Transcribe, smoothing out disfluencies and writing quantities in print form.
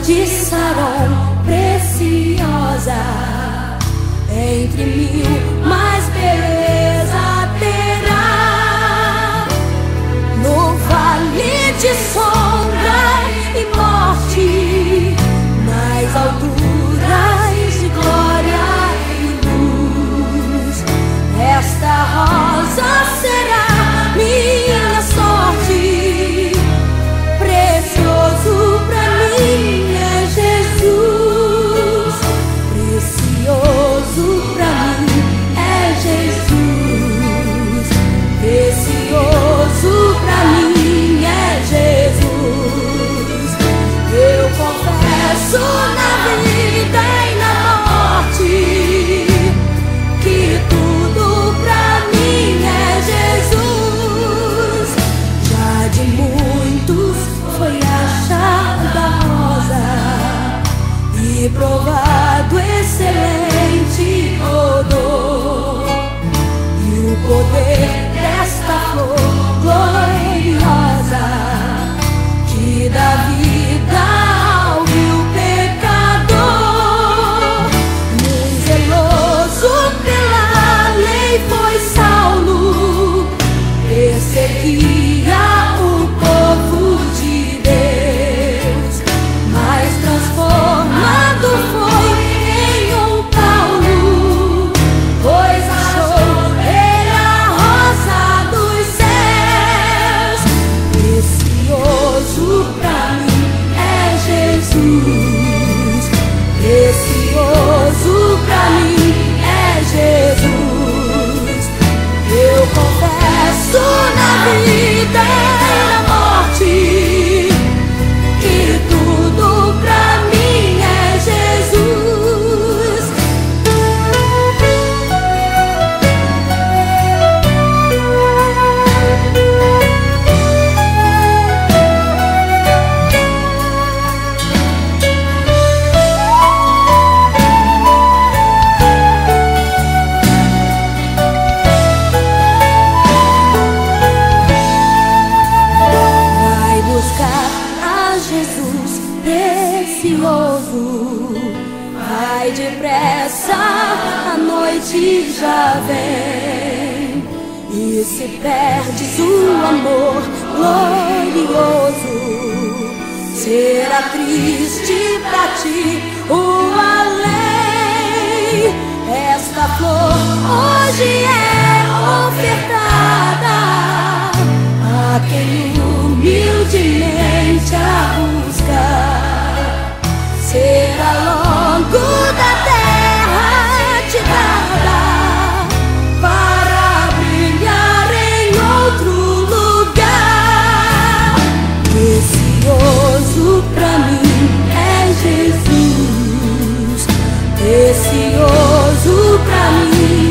de Saron, preciosa, entre mil mais beleza terá. No vale de sombra e morte, nas alturas de glória e luz, esta rosa será minha sorte. Precioso pra mim é Jesus, precioso pra mim é Jesus, precioso pra mim é Jesus. Eu confesso na vida e na morte que tudo pra mim é Jesus. Já de muitos foi achada a rosa e provado excelente odor, e o poder desta flor gloriosa que dá vida ao vil pecador. Um zeloso pela lei foi Saulo, perseguia o povo de Deus, mas transformado foi em um Paulo, pois achou ele a rosa dos céus. Precioso pra mim é Jesus, precioso pra mim é Jesus. Eu confesso na vida e na morte que tudo pra mim é Jesus. Vai buscar a Jesus precioso, vai depressa, a noite já vem, e se perdes o amor glorioso, será triste pra ti o além. Esta flor hoje é ofertada a quem humildemente a busca. Será logo da terra te dada para brilhar em outro lugar. Precioso pra mim é Jesus, precioso pra mim